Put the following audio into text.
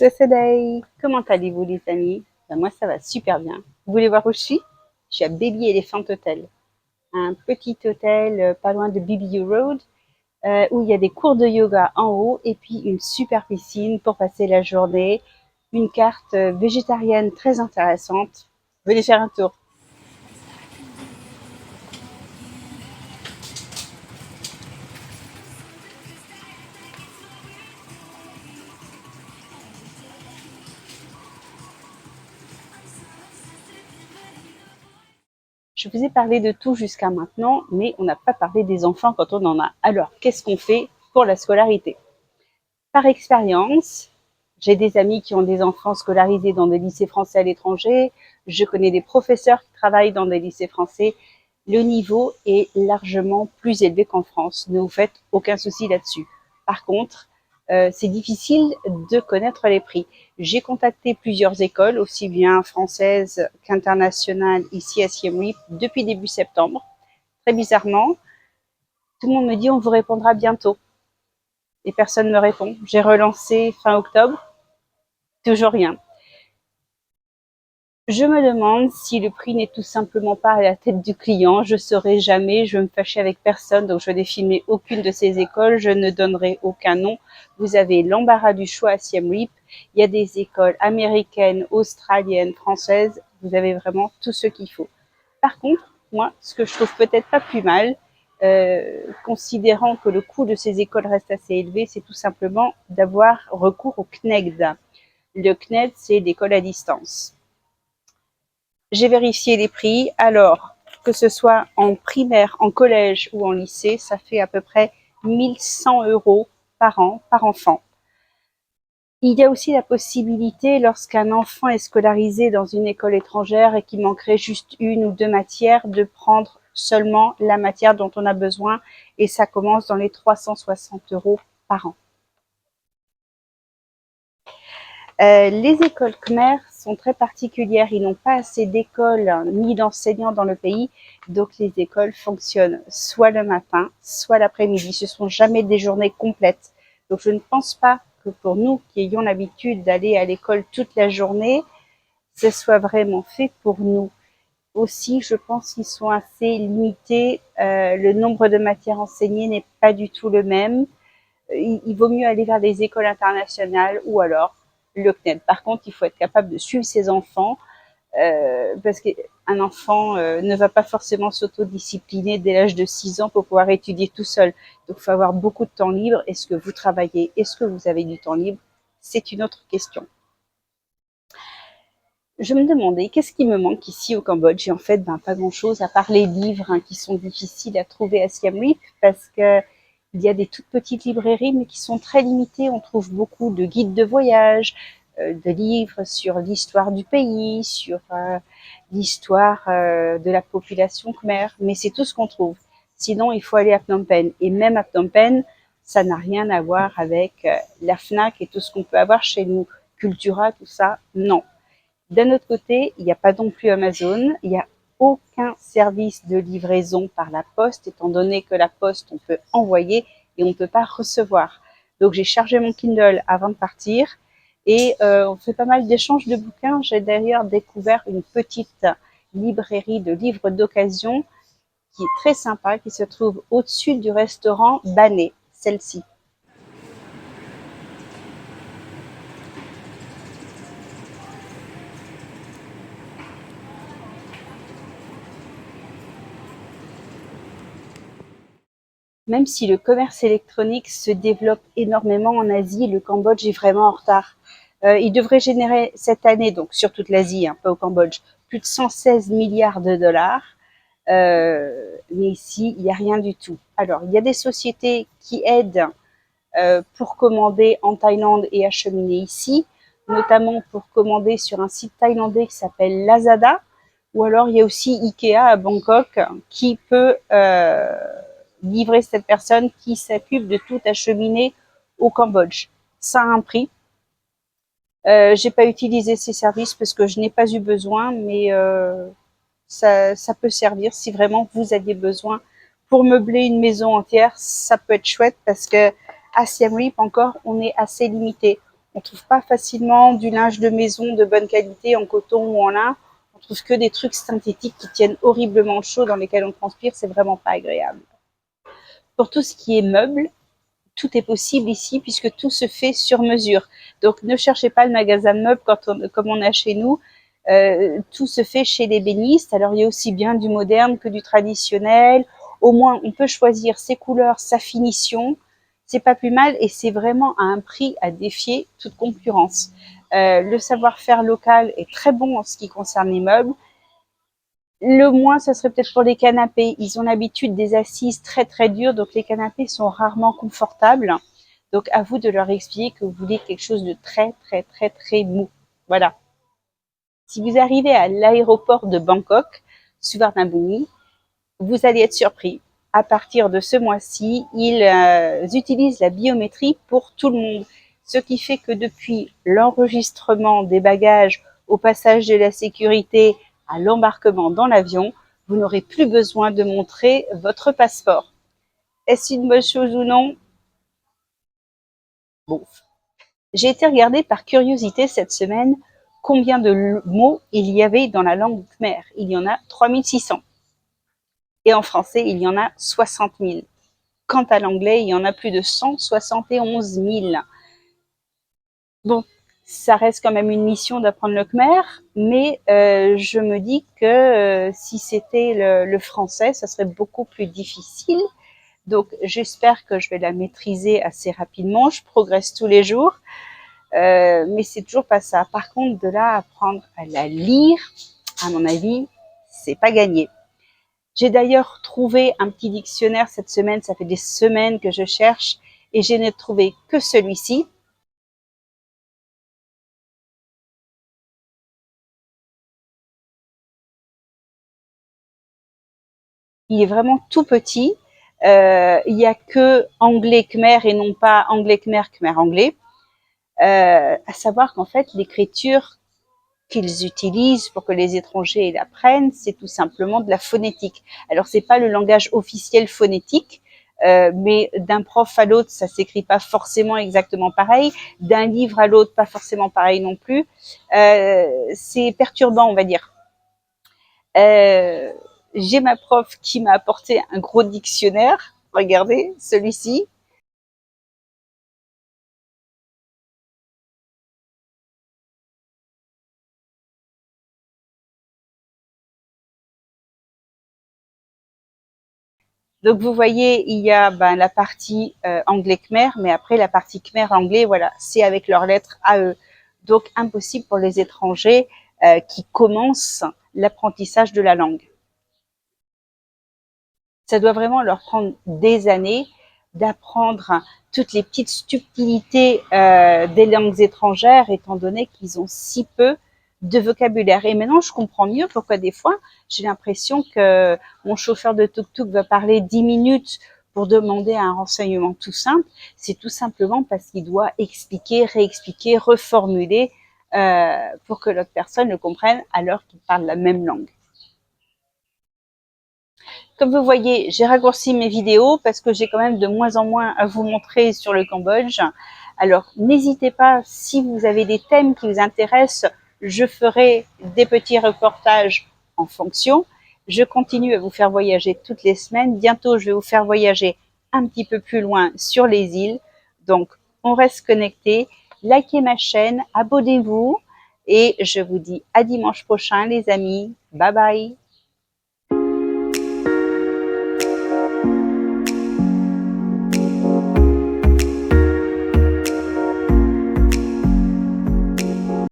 Day. Comment allez-vous les amis? Moi ça va super bien. Vous voulez voir où je suis? Je suis à Baby Elephant Hotel, un petit hôtel pas loin de BBU Road, où il y a des cours de yoga en haut et puis une super piscine pour passer la journée, une carte végétarienne très intéressante. Venez faire un tour. Je vous ai parlé de tout jusqu'à maintenant, mais on n'a pas parlé des enfants quand on en a. Alors, qu'est-ce qu'on fait pour la scolarité? Par expérience, j'ai des amis qui ont des enfants scolarisés dans des lycées français à l'étranger. Je connais des professeurs qui travaillent dans des lycées français. Le niveau est largement plus élevé qu'en France. Ne vous faites aucun souci là-dessus. Par contre, c'est difficile de connaître les prix. J'ai contacté plusieurs écoles, aussi bien françaises qu'internationales, ici à Siem Reap, depuis début septembre. Très bizarrement, tout le monde me dit on vous répondra bientôt. Et personne ne me répond. J'ai relancé fin octobre, toujours rien. Je me demande si le prix n'est tout simplement pas à la tête du client. Je saurai jamais, je vais me fâcher avec personne, donc je n'ai filmé aucune de ces écoles, je ne donnerai aucun nom. Vous avez l'embarras du choix à Siem Reap. Il y a des écoles américaines, australiennes, françaises. Vous avez vraiment tout ce qu'il faut. Par contre, moi, ce que je trouve peut-être pas plus mal, considérant que le coût de ces écoles reste assez élevé, c'est tout simplement d'avoir recours au CNED. Le CNED, c'est l'école à distance. J'ai vérifié les prix. Alors, que ce soit en primaire, en collège ou en lycée, ça fait à peu près 1100 € par an, par enfant. Il y a aussi la possibilité, lorsqu'un enfant est scolarisé dans une école étrangère et qu'il manquerait juste une ou deux matières, de prendre seulement la matière dont on a besoin, et ça commence dans les 360 € par an. Les écoles Khmer sont très particulières. Ils n'ont pas assez d'écoles ni d'enseignants dans le pays, donc les écoles fonctionnent soit le matin, soit l'après-midi. Ce ne sont jamais des journées complètes. Donc je ne pense pas que pour nous qui ayons l'habitude d'aller à l'école toute la journée, ce soit vraiment fait pour nous. Aussi, je pense qu'ils sont assez limités. Le nombre de matières enseignées n'est pas du tout le même. Il vaut mieux aller vers des écoles internationales ou alors le CNED. Par contre, il faut être capable de suivre ses enfants, parce qu'un enfant ne va pas forcément s'autodiscipliner dès l'âge de 6 ans pour pouvoir étudier tout seul. Donc, il faut avoir beaucoup de temps libre. Est-ce que vous travaillez? Est-ce que vous avez du temps libre? C'est une autre question. Je me demandais qu'est-ce qui me manque ici au Cambodge, et en fait, pas grand-chose à part les livres qui sont difficiles à trouver à Siem Reap, parce que il y a des toutes petites librairies, mais qui sont très limitées. On trouve beaucoup de guides de voyage, de livres sur l'histoire du pays, sur l'histoire de la population khmer, mais c'est tout ce qu'on trouve. Sinon, il faut aller à Phnom Penh. Et même à Phnom Penh, ça n'a rien à voir avec la FNAC et tout ce qu'on peut avoir chez nous. Cultura, tout ça, non. D'un autre côté, il n'y a pas non plus Amazon, il n'y a aucun service de livraison par la poste, étant donné que la poste, on peut envoyer et on ne peut pas recevoir. Donc j'ai chargé mon Kindle avant de partir, et on fait pas mal d'échanges de bouquins. J'ai d'ailleurs découvert une petite librairie de livres d'occasion qui est très sympa, qui se trouve au-dessus du restaurant Bané, celle-ci. Même si le commerce électronique se développe énormément en Asie, le Cambodge est vraiment en retard. Il devrait générer cette année, donc sur toute l'Asie, pas au Cambodge, plus de 116 milliards de dollars. Mais ici, il n'y a rien du tout. Alors, il y a des sociétés qui aident pour commander en Thaïlande et acheminer ici, notamment pour commander sur un site thaïlandais qui s'appelle Lazada, ou alors il y a aussi Ikea à Bangkok qui peut livrer cette personne qui s'occupe de tout acheminer au Cambodge. Ça a un prix. J'ai pas utilisé ces services parce que je n'ai pas eu besoin, mais ça peut servir si vraiment vous aviez besoin pour meubler une maison entière. Ça peut être chouette parce que à Siem Reap encore, on est assez limité. On trouve pas facilement du linge de maison de bonne qualité en coton ou en lin. On trouve que des trucs synthétiques qui tiennent horriblement chaud, dans lesquels on transpire. C'est vraiment pas agréable. Pour tout ce qui est meubles, tout est possible ici puisque tout se fait sur mesure. Donc ne cherchez pas le magasin de meubles comme on a chez nous. Tout se fait chez les bénistes. Alors il y a aussi bien du moderne que du traditionnel. Au moins on peut choisir ses couleurs, sa finition. C'est pas plus mal et c'est vraiment à un prix à défier toute concurrence. Le savoir-faire local est très bon en ce qui concerne les meubles. Le moins, ça serait peut-être pour les canapés. Ils ont l'habitude des assises très très dures, donc les canapés sont rarement confortables. Donc à vous de leur expliquer que vous voulez quelque chose de très très très très mou. Voilà. Si vous arrivez à l'aéroport de Bangkok, Suvarnabhumi, vous allez être surpris. À partir de ce mois-ci, ils utilisent la biométrie pour tout le monde. Ce qui fait que depuis l'enregistrement des bagages au passage de la sécurité à l'embarquement dans l'avion, vous n'aurez plus besoin de montrer votre passeport. Est-ce une bonne chose ou non? Bon. J'ai été regarder par curiosité cette semaine combien de mots il y avait dans la langue khmer. Il y en a 3600. Et en français, il y en a 60 000. Quant à l'anglais, il y en a plus de 171 000. Bon, ça reste quand même une mission d'apprendre le khmer, mais je me dis que si c'était le français, ça serait beaucoup plus difficile. Donc j'espère que je vais la maîtriser assez rapidement. Je progresse tous les jours, mais c'est toujours pas ça. Par contre, de là à apprendre à la lire, à mon avis, c'est pas gagné. J'ai d'ailleurs trouvé un petit dictionnaire cette semaine, ça fait des semaines que je cherche et je n'ai trouvé que celui-ci. Il est vraiment tout petit. Il n'y a que anglais khmer et non pas anglais khmer, khmer anglais. À savoir qu'en fait, l'écriture qu'ils utilisent pour que les étrangers l'apprennent, c'est tout simplement de la phonétique. Alors, c'est pas le langage officiel phonétique, mais d'un prof à l'autre, ça s'écrit pas forcément exactement pareil. D'un livre à l'autre, pas forcément pareil non plus. C'est perturbant, on va dire. Euh, j'ai ma prof qui m'a apporté un gros dictionnaire. Regardez, celui-ci. Donc vous voyez, il y a la partie anglais-khmer, mais après la partie khmer-anglais, voilà, c'est avec leurs lettres à eux. Donc impossible pour les étrangers qui commencent l'apprentissage de la langue. Ça doit vraiment leur prendre des années d'apprendre toutes les petites subtilités des langues étrangères, étant donné qu'ils ont si peu de vocabulaire. Et maintenant, je comprends mieux pourquoi des fois, j'ai l'impression que mon chauffeur de tuk-tuk va parler 10 minutes pour demander un renseignement tout simple. C'est tout simplement parce qu'il doit expliquer, réexpliquer, reformuler pour que l'autre personne le comprenne alors qu'il parle la même langue. Comme vous voyez, j'ai raccourci mes vidéos parce que j'ai quand même de moins en moins à vous montrer sur le Cambodge. Alors, n'hésitez pas, si vous avez des thèmes qui vous intéressent, je ferai des petits reportages en fonction. Je continue à vous faire voyager toutes les semaines. Bientôt, je vais vous faire voyager un petit peu plus loin sur les îles. Donc, on reste connecté. Likez ma chaîne, abonnez-vous et je vous dis à dimanche prochain, les amis. Bye bye.